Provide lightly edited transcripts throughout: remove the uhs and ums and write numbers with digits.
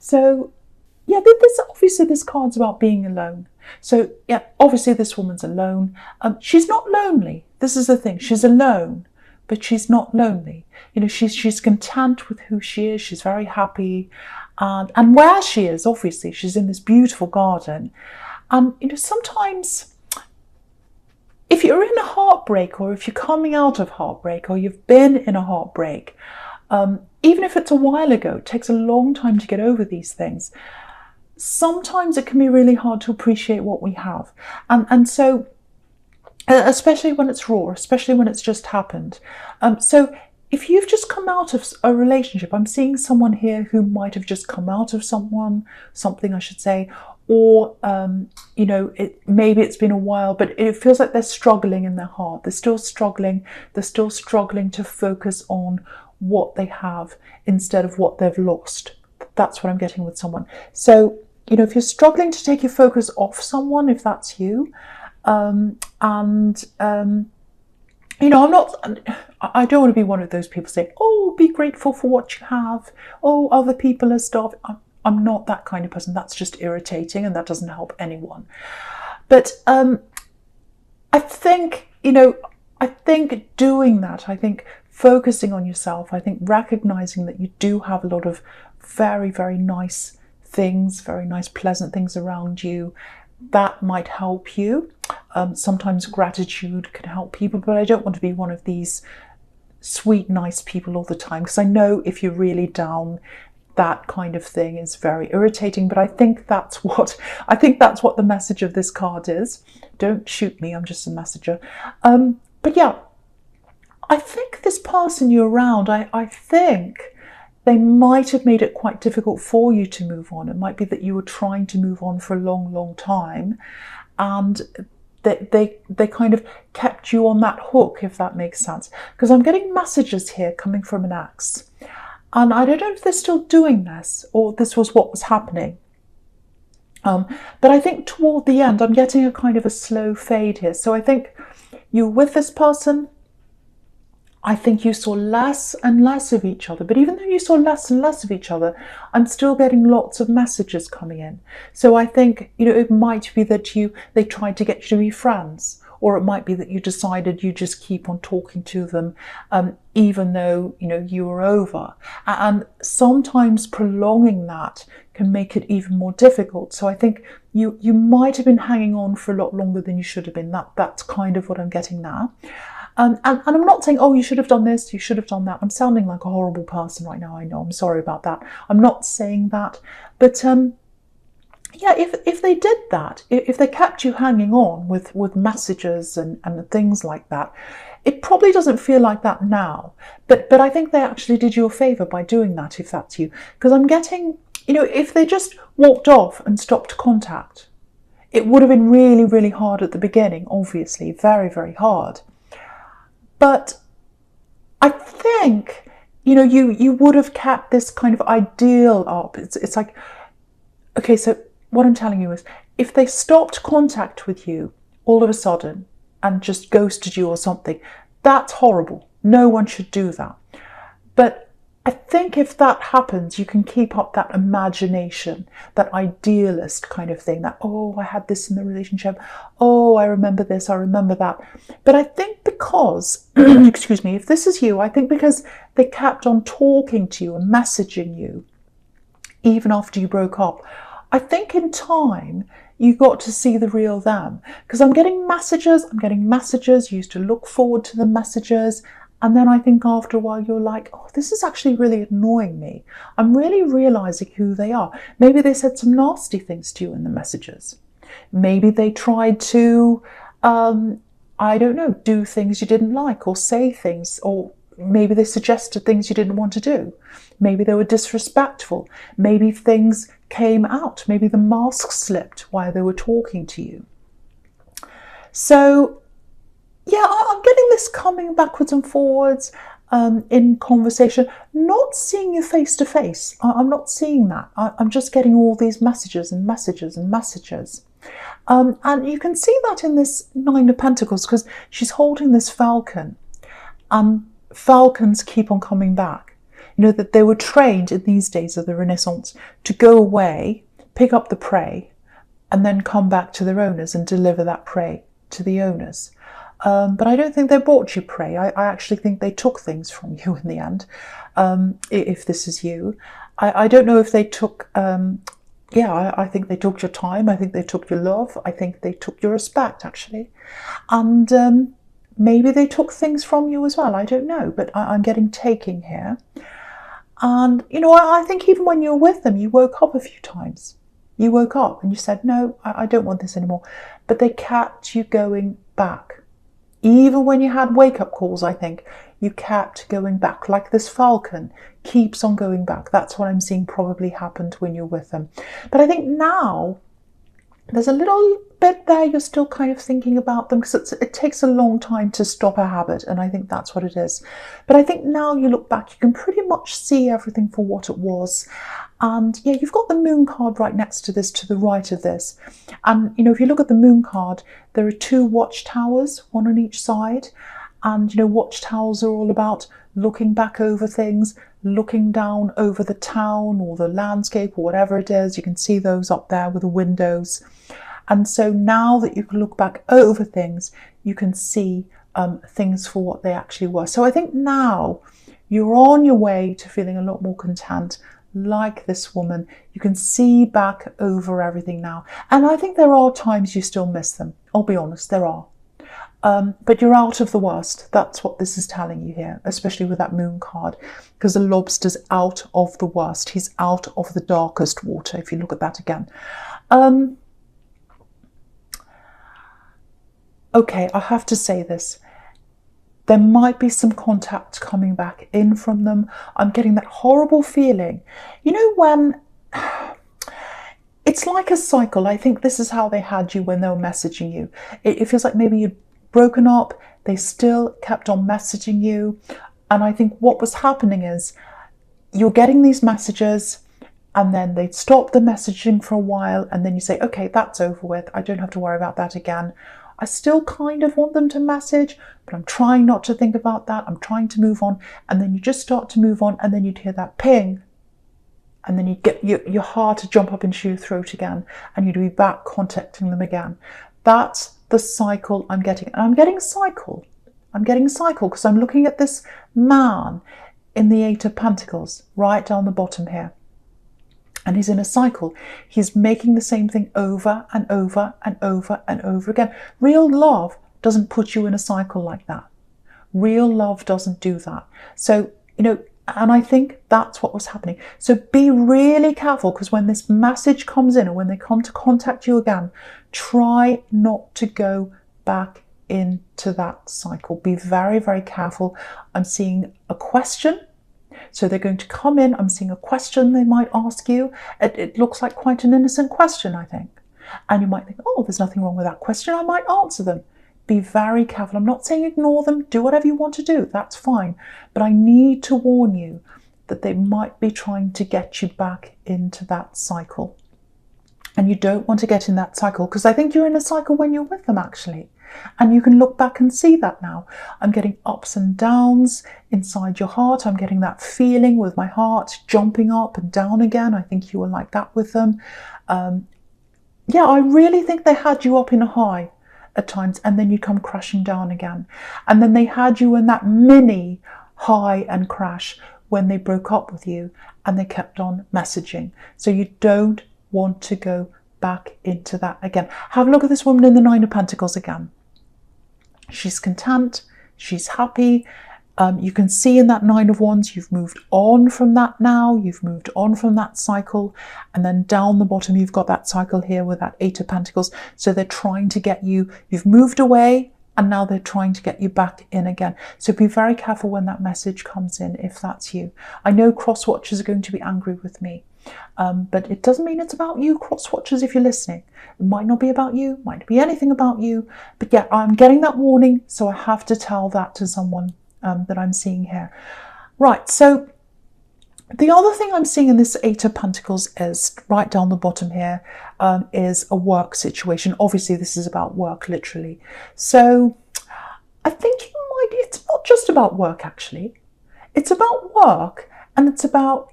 So yeah, this obviously this card's about being alone. So yeah, obviously this woman's alone. She's not lonely. This is the thing. She's alone, but she's not lonely. You know, she's content with who she is. She's very happy, and where she is, obviously, she's in this beautiful garden. And you know, sometimes if you're in a heartbreak, or if you're coming out of heartbreak, or you've been in a heartbreak, even if it's a while ago, it takes a long time to get over these things. Sometimes it can be really hard to appreciate what we have. And so, especially when it's raw, especially when it's just happened. So if you've just come out of a relationship, I'm seeing someone here who might have just come out of something I should say, or, you know, maybe it's been a while, but it feels like they're struggling in their heart. They're still struggling. They're still struggling to focus on what they have instead of what they've lost. That's what I'm getting with someone. So, you know, if you're struggling to take your focus off someone, if that's you, you know, I don't want to be one of those people saying, oh, be grateful for what you have. Oh, other people are starving. I'm not that kind of person. That's just irritating and that doesn't help anyone. But I think, you know, I think doing that, I think focusing on yourself, I think recognizing that you do have a lot of very, very nice things, very nice, pleasant things around you, that might help you. Sometimes gratitude can help people, but I don't want to be one of these sweet, nice people all the time, because I know if you're really down, that kind of thing is very irritating. But I think that's what the message of this card is. Don't shoot me, I'm just a messenger. But yeah, I think this person you're around, I think they might have made it quite difficult for you to move on. It might be that you were trying to move on for a long, long time, and they kind of kept you on that hook, if that makes sense. Because I'm getting messages here coming from an ex, and I don't know if they're still doing this or this was what was happening. But I think toward the end, I'm getting a kind of a slow fade here. So I think you're with this person, I think you saw less and less of each other. But even though you saw less and less of each other, I'm still getting lots of messages coming in. So I think, you know, it might be that they tried to get you to be friends, or it might be that you decided you just keep on talking to them, even though, you know, you were over. And sometimes prolonging that can make it even more difficult. So I think you might have been hanging on for a lot longer than you should have been. That's kind of what I'm getting now. And I'm not saying, oh, you should have done this, you should have done that. I'm sounding like a horrible person right now, I know, I'm sorry about that. I'm not saying that. But yeah, if they did that, if they kept you hanging on with messages and things like that, it probably doesn't feel like that now. But I think they actually did you a favour by doing that, if that's you. Because I'm getting, you know, if they just walked off and stopped contact, it would have been really, really hard at the beginning, obviously, very, very hard. But I think, you know, you would have kept this kind of ideal up. It's like, okay, so what I'm telling you is, if they stopped contact with you all of a sudden and just ghosted you or something, that's horrible. No one should do that. But I think if that happens, you can keep up that imagination, that idealist kind of thing, that, oh, I had this in the relationship. Oh, I remember this, I remember that. But I think because, excuse me, if this is you, I think because they kept on talking to you and messaging you, even after you broke up, I think in time, you got to see the real them. Because I'm getting messages, you used to look forward to the messages, and then I think after a while you're like, oh, this is actually really annoying me. I'm really realising who they are. Maybe they said some nasty things to you in the messages. Maybe they tried to, I don't know, do things you didn't like, or say things, or maybe they suggested things you didn't want to do. Maybe they were disrespectful. Maybe things came out. Maybe the mask slipped while they were talking to you. So yeah, I'm getting this coming backwards and forwards in conversation, not seeing you face to face. I'm not seeing that. I'm just getting all these messages and messages and messages. And you can see that in this Nine of Pentacles, because she's holding this falcon. Falcons keep on coming back. You know, that they were trained in these days of the Renaissance to go away, pick up the prey, and then come back to their owners and deliver that prey to the owners. But I don't think they bought you prey. I actually think they took things from you in the end, if this is you. I don't know if they took, I think they took your time. I think they took your love. I think they took your respect, actually. And maybe they took things from you as well. I don't know, but I'm getting taking here. And, you know, I think even when you were with them, you woke up a few times. You woke up and you said, no, I don't want this anymore. But they kept you going back. Even when you had wake-up calls, I think, you kept going back. Like this falcon keeps on going back. That's what I'm seeing probably happened when you're with them. But I think now there's a little bit there you're still kind of thinking about them, because it takes a long time to stop a habit, and I think that's what it is. But I think now you look back, you can pretty much see everything for what it was. And yeah, you've got the moon card right next to this, to the right of this. And, you know, if you look at the moon card, there are 2 watchtowers, one on each side. And, you know, watchtowers are all about looking back over things, looking down over the town or the landscape or whatever it is. You can see those up there with the windows. And so now that you can look back over things, you can see things for what they actually were. So I think now you're on your way to feeling a lot more content, like this woman. You can see back over everything now. And I think there are times you still miss them. I'll be honest, there are. But you're out of the worst. That's what this is telling you here, especially with that moon card, because the lobster's out of the worst. He's out of the darkest water, if you look at that again. Okay, I have to say this. There might be some contact coming back in from them. I'm getting that horrible feeling. You know, when it's like a cycle. I think this is how they had you when they were messaging you. It feels like maybe you'd broken up, they still kept on messaging you. And I think what was happening is you're getting these messages, and then they'd stop the messaging for a while, and then you say, okay, that's over with. I don't have to worry about that again. I still kind of want them to message, but I'm trying not to think about that. I'm trying to move on. And then you just start to move on, and then you'd hear that ping. And then you'd get your heart to jump up into your throat again, and you'd be back contacting them again. That's the cycle I'm getting. And I'm getting cycle. I'm getting cycle because I'm looking at this man in the 8 of Pentacles, right down the bottom here. And he's in a cycle. He's making the same thing over and over and over and over again. Real love doesn't put you in a cycle like that. Real love doesn't do that. So, you know, and I think that's what was happening. So be really careful, because when this message comes in, or when they come to contact you again, try not to go back into that cycle. Be very, very careful. I'm seeing a question. So they're going to come in. I'm seeing a question they might ask you. It looks like quite an innocent question, I think. And you might think, oh, there's nothing wrong with that question. I might answer them. Be very careful. I'm not saying ignore them. Do whatever you want to do. That's fine. But I need to warn you that they might be trying to get you back into that cycle. And you don't want to get in that cycle, because I think you're in a cycle when you're with them, actually. And you can look back and see that now. I'm getting ups and downs inside your heart. I'm getting that feeling with my heart jumping up and down again. I think you were like that with them. Yeah, I really think they had you up in a high at times, and then you come crashing down again. And then they had you in that mini high and crash when they broke up with you, and they kept on messaging. So you don't want to go back into that again. Have a look at this woman in the 9 of Pentacles again. She's content, she's happy. You can see in that 9 of Wands, you've moved on from that now. You've moved on from that cycle. And then down the bottom, you've got that cycle here with that 8 of Pentacles. So they're trying to get you, you've moved away, and now they're trying to get you back in again. So be very careful when that message comes in, if that's you. I know cross watchers are going to be angry with me. But it doesn't mean it's about you, cross watchers, if you're listening. It might not be about you, might not be anything about you. But yeah, I'm getting that warning, so I have to tell that to someone that I'm seeing here. Right, so the other thing I'm seeing in this 8 of Pentacles is right down the bottom here, is a work situation. Obviously, this is about work, literally. So I think it's not just about work, actually. It's about work, And it's about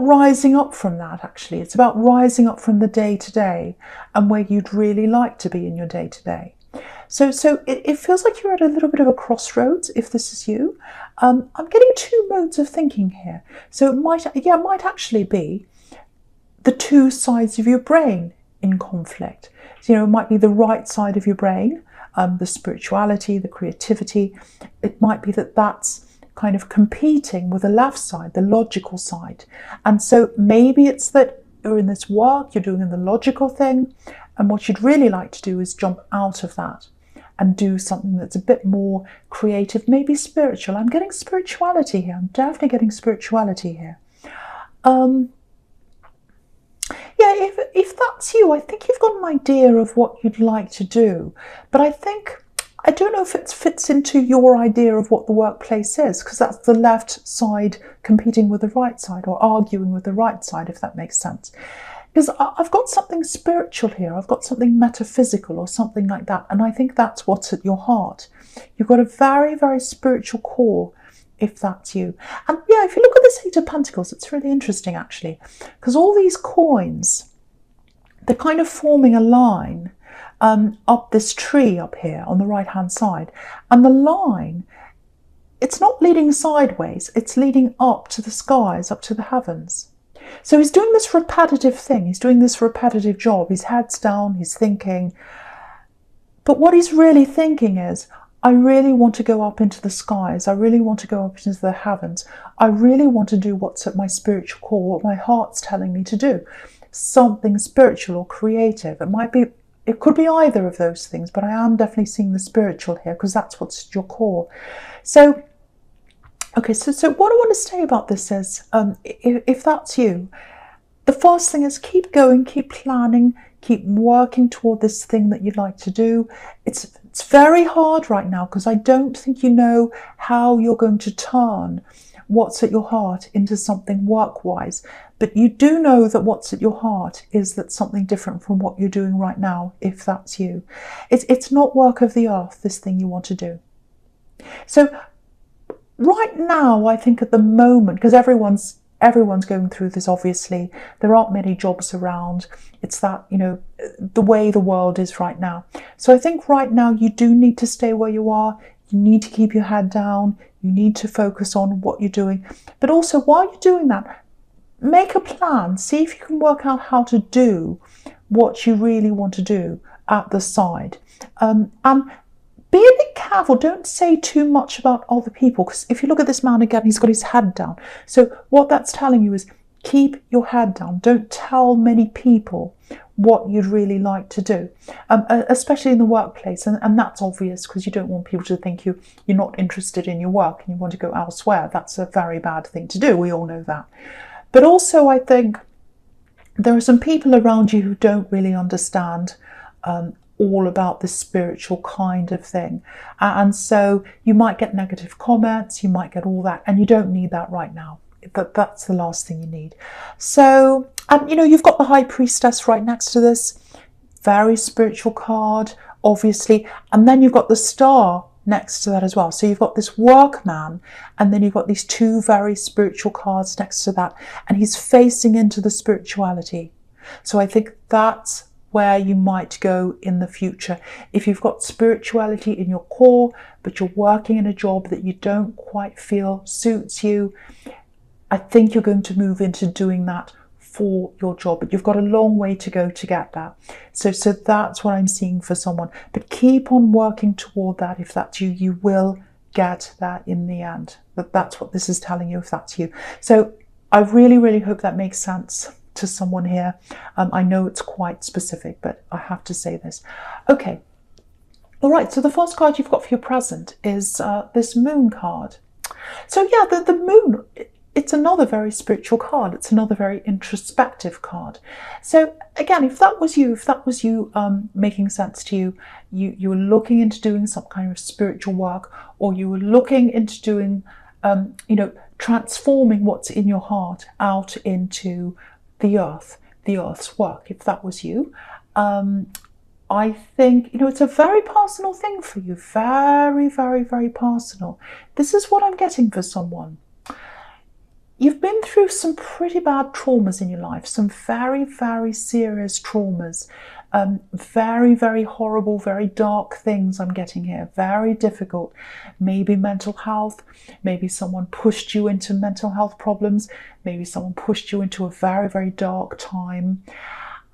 rising up from that, actually. It's about rising up from the day-to-day and where you'd really like to be in your day-to-day. So it feels like you're at a little bit of a crossroads, if this is you. I'm getting two modes of thinking here. So it might actually be the two sides of your brain in conflict. So, it might be the right side of your brain, the spirituality, the creativity. It might be that that's kind of competing with the left side, the logical side. And so maybe it's that you're in this work, you're doing the logical thing, and what you'd really like to do is jump out of that and do something that's a bit more creative, maybe spiritual. I'm getting spirituality here. I'm definitely getting spirituality here. If that's you, I think you've got an idea of what you'd like to do. But I don't know if it fits into your idea of what the workplace is, because that's the left side competing with the right side, or arguing with the right side, if that makes sense. Because I've got something spiritual here, I've got something metaphysical or something like that, and I think that's what's at your heart. You've got a very, very spiritual core, if that's you. And yeah, if you look at this Eight of Pentacles, it's really interesting actually, because all these coins, they're kind of forming a line up this tree up here on the right hand side, and the line, it's not leading sideways, it's leading up to the skies, up to the heavens. So he's doing this repetitive thing, he's doing this repetitive job, his head's down, he's thinking, but what he's really thinking is, I really want to go up into the skies, I really want to go up into the heavens, I really want to do what's at my spiritual core, what my heart's telling me to do, something spiritual or creative. It could be either of those things, but I am definitely seeing the spiritual here, because that's what's at your core. So okay, so what I want to say about this is, if that's you, the first thing is keep going, keep planning, keep working toward this thing that you'd like to do. It's very hard right now, because I don't think you know how you're going to turn what's at your heart into something work-wise. But you do know that what's at your heart is that something different from what you're doing right now, if that's you. It's not work of the earth, this thing you want to do. So right now, I think at the moment, because everyone's going through this, obviously, there aren't many jobs around. It's that, the way the world is right now. So I think right now you do need to stay where you are. You need to keep your head down. You need to focus on what you're doing. But also, while you're doing that, make a plan. See if you can work out how to do what you really want to do at the side. And be a bit careful, don't say too much about other people, because if you look at this man again, he's got his head down. So what that's telling you is keep your head down. Don't tell many people what you'd really like to do, especially in the workplace. And that's obvious, because you don't want people to think you're not interested in your work and you want to go elsewhere. That's a very bad thing to do. We all know that. But also, I think there are some people around you who don't really understand all about this spiritual kind of thing. And so you might get negative comments, you might get all that, and you don't need that right now. That's the last thing you need. So, you've got the High Priestess right next to this. Very spiritual card, obviously. And then you've got the Star next to that as well. So you've got this workman, and then you've got these two very spiritual cards next to that. And he's facing into the spirituality. So I think that's where you might go in the future. If you've got spirituality in your core, but you're working in a job that you don't quite feel suits you, I think you're going to move into doing that for your job, but you've got a long way to go to get that. So that's what I'm seeing for someone. But keep on working toward that. If that's you, you will get that in the end. That's what this is telling you, if that's you. So I really, really hope that makes sense to someone here. I know it's quite specific, but I have to say this. Okay. All right. So the first card you've got for your present is this Moon card. So yeah, the Moon, it's another very spiritual card. It's another very introspective card. So again, if that was you making sense to you, you were looking into doing some kind of spiritual work, or you were looking into doing, transforming what's in your heart out into the earth's work. If that was you, I think, it's a very personal thing for you. Very, very, very personal. This is what I'm getting for someone. you've been through some pretty bad traumas in your life, some very, very serious traumas, very, very horrible, very dark things I'm getting here, very difficult. Maybe mental health, maybe someone pushed you into mental health problems, maybe someone pushed you into a very, very dark time.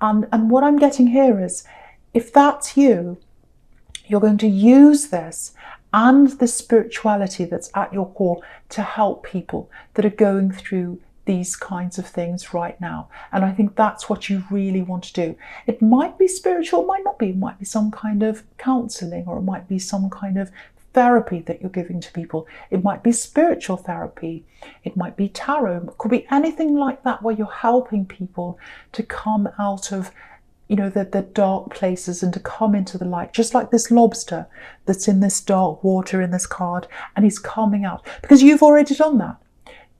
And what I'm getting here is, if that's you, you're going to use this and the spirituality that's at your core to help people that are going through these kinds of things right now. And I think that's what you really want to do. It might be spiritual, it might not be. It might be some kind of counseling, or it might be some kind of therapy that you're giving to people. It might be spiritual therapy. It might be tarot. It could be anything like that, where you're helping people to come out of the dark places and to come into the light, just like this lobster that's in this dark water in this card, and he's coming out because you've already done that.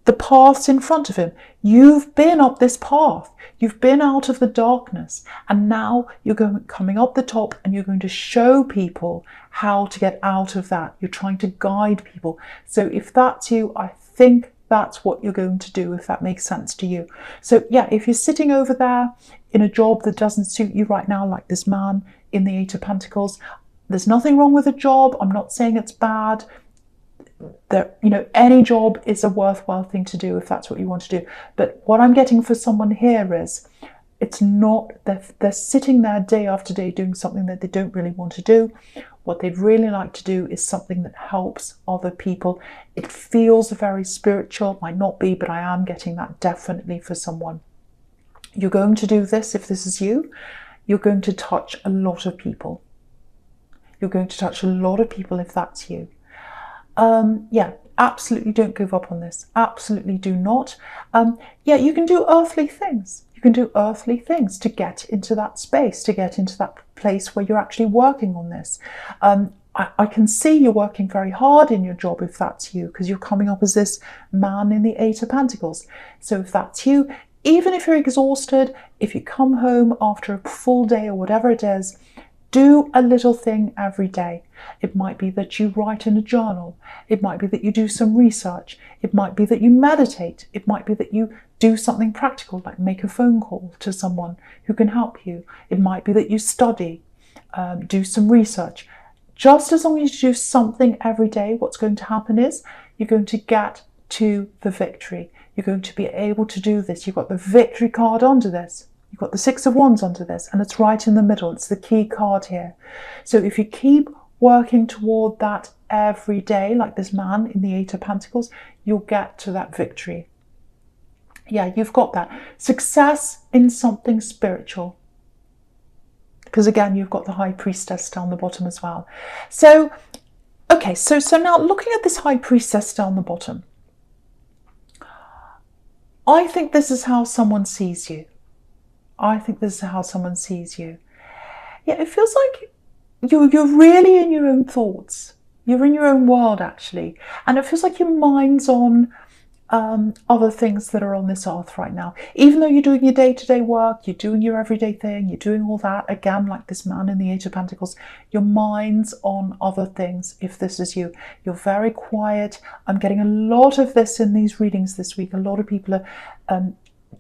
The path's in front of him. You've been up this path. You've been out of the darkness, and now you're coming up the top, and you're going to show people how to get out of that. You're trying to guide people. So if that's you, I think that's what you're going to do, if that makes sense to you. So yeah, if you're sitting over there in a job that doesn't suit you right now, like this man in the Eight of Pentacles, there's nothing wrong with a job. I'm not saying it's bad. Any job is a worthwhile thing to do if that's what you want to do. But what I'm getting for someone here is, it's not, they're sitting there day after day doing something that they don't really want to do. What they'd really like to do is something that helps other people. It feels very spiritual, might not be, but I am getting that definitely for someone. You're going to do this, if this is you, you're going to touch a lot of people. You're going to touch a lot of people if that's you. Yeah, absolutely don't give up on this. Absolutely do not. Yeah, you can do earthly things. You can do earthly things to get into that space, to get into that place where you're actually working on this. I can see you're working very hard in your job if that's you, because you're coming up as this man in the Eight of Pentacles. So if that's you, even if you're exhausted, if you come home after a full day or whatever it is, do a little thing every day. It might be that you write in a journal. It might be that you do some research. It might be that you meditate. It might be that you do something practical, like make a phone call to someone who can help you. It might be that you study, do some research. Just as long as you do something every day, what's going to happen is you're going to get to the victory. You're going to be able to do this. You've got the victory card under this. You've got the Six of Wands under this, and it's right in the middle. It's the key card here. So if you keep working toward that every day, like this man in the Eight of Pentacles, you'll get to that victory. Yeah, you've got that. Success in something spiritual. Because again, you've got the High Priestess down the bottom as well. So, okay, so now looking at this High Priestess down the bottom, I think this is how someone sees you. I think this is how someone sees you. Yeah, it feels like you're really in your own thoughts. You're in your own world, actually. And it feels like your mind's on other things that are on this earth right now. Even though you're doing your day-to-day work, you're doing your everyday thing, you're doing all that, again, like this man in the Eight of Pentacles, your mind's on other things, if this is you. You're very quiet. I'm getting a lot of this in these readings this week. A lot of people are...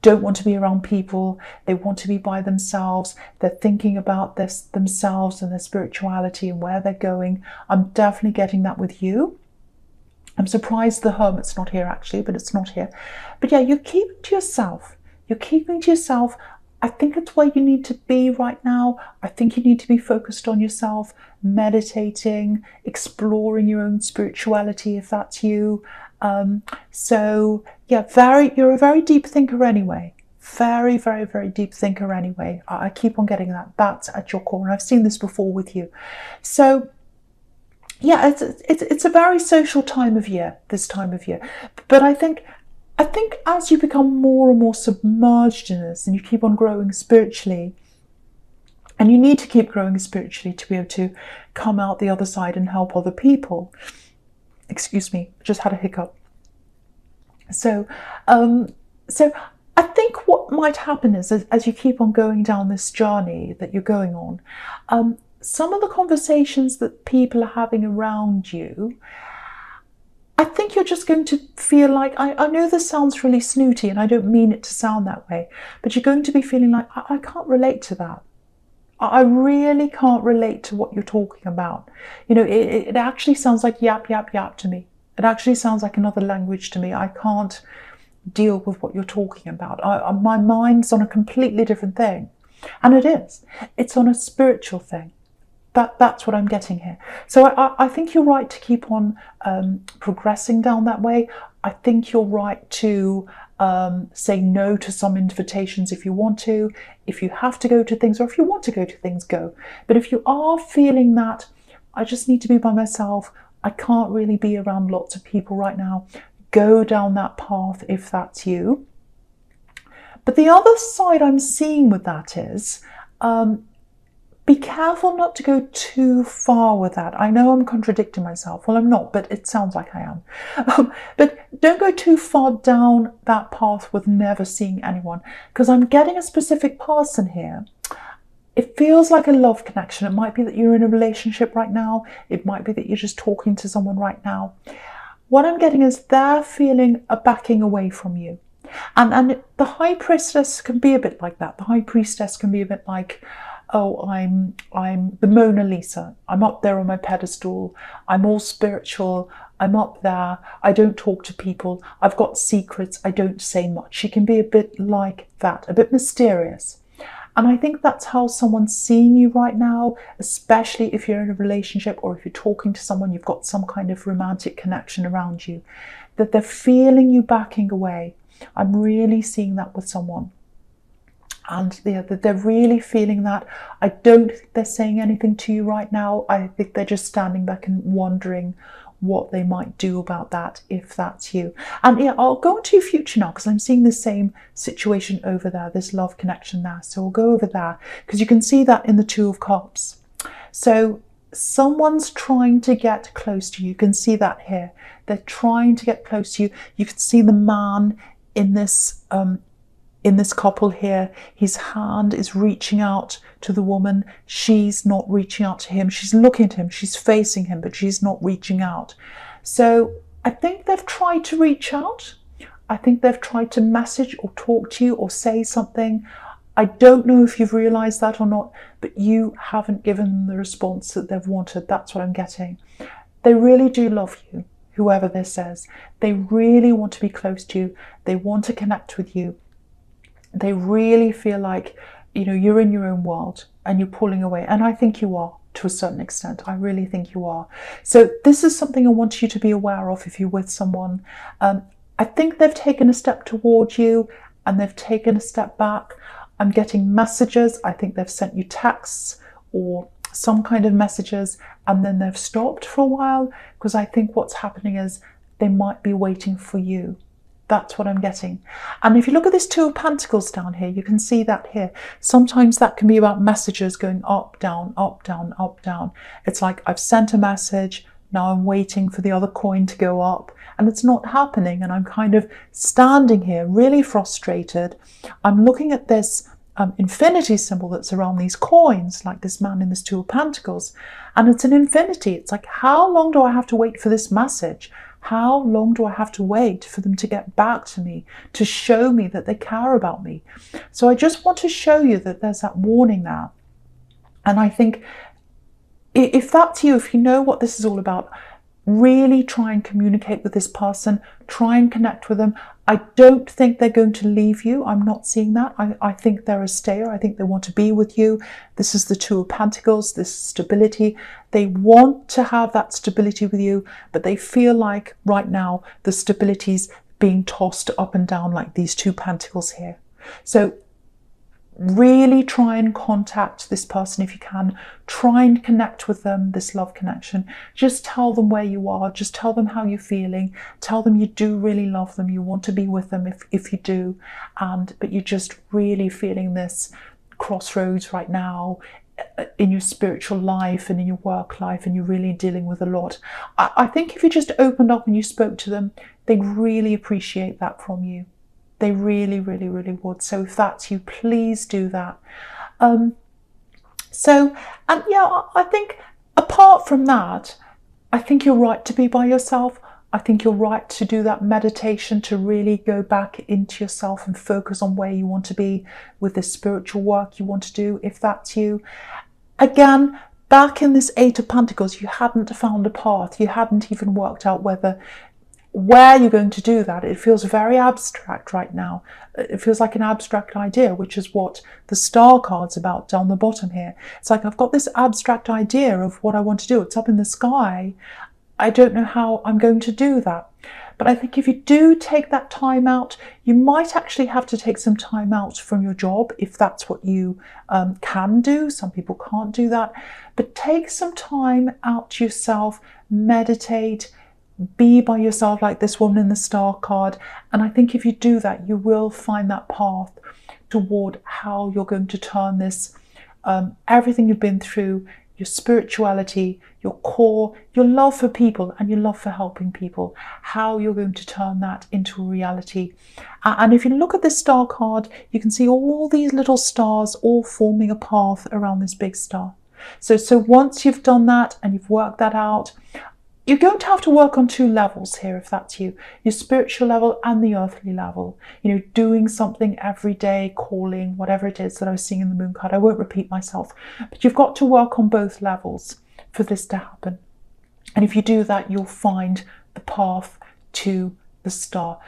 don't want to be around people. They want to be by themselves. They're thinking about this themselves and their spirituality and where they're going. I'm definitely getting that with you. I'm surprised the Hermit's not here, actually, but it's not here. But yeah, you're keeping to yourself. You're keeping to yourself. I think it's where you need to be right now. I think you need to be focused on yourself, meditating, exploring your own spirituality, if that's you. So yeah, you're a very deep thinker anyway. Very, very, very deep thinker anyway. I keep on getting that. That's at your core, and I've seen this before with you. So yeah, it's a very social time of year, this time of year. But I think as you become more and more submerged in this, and you keep on growing spiritually, and you need to keep growing spiritually to be able to come out the other side and help other people. Excuse me, just had a hiccup. So I think what might happen is, as you keep on going down this journey that you're going on, some of the conversations that people are having around you, I think you're just going to feel like, I know this sounds really snooty and I don't mean it to sound that way, but you're going to be feeling like, I can't relate to that. I really can't relate to what you're talking about. You know, it actually sounds like yap, yap, yap to me. It actually sounds like another language to me. I can't deal with what you're talking about. My mind's on a completely different thing. And it is. It's on a spiritual thing. That's what I'm getting here. So I think you're right to keep on progressing down that way. I think you're right to say no to some invitations if you want to. If you have to go to things, or if you want to go to things, go. But if you are feeling that, I just need to be by myself, I can't really be around lots of people right now, go down that path if that's you. But the other side I'm seeing with that is, be careful not to go too far with that. I know I'm contradicting myself. Well, I'm not, but it sounds like I am. But don't go too far down that path with never seeing anyone, because I'm getting a specific person here. It feels like a love connection. It might be that you're in a relationship right now. It might be that you're just talking to someone right now. What I'm getting is they're feeling a backing away from you. And the High Priestess can be a bit like that. The High Priestess can be a bit like, oh, I'm the Mona Lisa. I'm up there on my pedestal. I'm all spiritual. I'm up there. I don't talk to people. I've got secrets. I don't say much. She can be a bit like that, a bit mysterious. And I think that's how someone's seeing you right now, especially if you're in a relationship or if you're talking to someone, you've got some kind of romantic connection around you, that they're feeling you backing away. I'm really seeing that with someone. And they're really feeling that. I don't think they're saying anything to you right now. I think they're just standing back and wondering what they might do about that, if that's you. And yeah, I'll go into your future now, because I'm seeing the same situation over there, this love connection there. So we'll go over there, because you can see that in the Two of Cups. So someone's trying to get close to you. You can see that here. They're trying to get close to you. You can see the man in this couple here. His hand is reaching out to the woman. She's not reaching out to him. She's looking at him. She's facing him, but she's not reaching out. So I think they've tried to reach out. I think they've tried to message or talk to you or say something. I don't know if you've realised that or not, but you haven't given them the response that they've wanted. That's what I'm getting. They really do love you, whoever this is. They really want to be close to you. They want to connect with you. They really feel like, you know, you're in your own world and you're pulling away. And I think you are, to a certain extent. I really think you are. So this is something I want you to be aware of if you're with someone. I think they've taken a step toward you and they've taken a step back. I'm getting messages. I think they've sent you texts or some kind of messages, and then they've stopped for a while, because I think what's happening is they might be waiting for you. That's what I'm getting. And if you look at this Two of Pentacles down here, you can see that here. Sometimes that can be about messages going up, down, up, down, up, down. It's like, I've sent a message, now I'm waiting for the other coin to go up, and it's not happening. And I'm kind of standing here really frustrated. I'm looking at this infinity symbol that's around these coins, like this man in this Two of Pentacles, and it's an infinity. It's like, how long do I have to wait for this message? How long do I have to wait for them to get back to me, to show me that they care about me? So I just want to show you that there's that warning there. And I think if that's you, if you know what this is all about, really try and communicate with this person, try and connect with them. I don't think they're going to leave you. I'm not seeing that. I think they're a stayer. I think they want to be with you. This is the Two of Pentacles, this stability. They want to have that stability with you, but they feel like right now the stability's being tossed up and down like these Two Pentacles here. So really try and contact this person if you can. Try and connect with them, this love connection. Just tell them where you are. Just tell them how you're feeling. Tell them you do really love them. You want to be with them if you do. But you're just really feeling this crossroads right now in your spiritual life and in your work life, and you're really dealing with a lot. I think if you just opened up and you spoke to them, they'd really appreciate that from you. They really, really, really would. So if that's you, please do that. And yeah, I think apart from that, I think you're right to be by yourself. I think you're right to do that meditation, to really go back into yourself and focus on where you want to be with the spiritual work you want to do, if that's you. Again, back in this Eight of Pentacles, you hadn't found a path. You hadn't even worked out where you're going to do that. It feels very abstract right now. It feels like an abstract idea, which is what the Star card's about down the bottom here. It's like, I've got this abstract idea of what I want to do. It's up in the sky. I don't know how I'm going to do that. But I think if you do take that time out, you might actually have to take some time out from your job if that's what you can do. Some people can't do that. But take some time out to yourself, meditate, be by yourself like this woman in the Star card. And I think if you do that, you will find that path toward how you're going to turn this, everything you've been through, your spirituality, your core, your love for people and your love for helping people, how you're going to turn that into a reality. And if you look at this Star card, you can see all these little stars all forming a path around this big star. So once you've done that and you've worked that out, you're going to have to work on two levels here, if that's you, your spiritual level and the earthly level. You know, doing something every day, calling, whatever it is that I was seeing in the moon card. I won't repeat myself, but you've got to work on both levels for this to happen. And if you do that, you'll find the path to the star.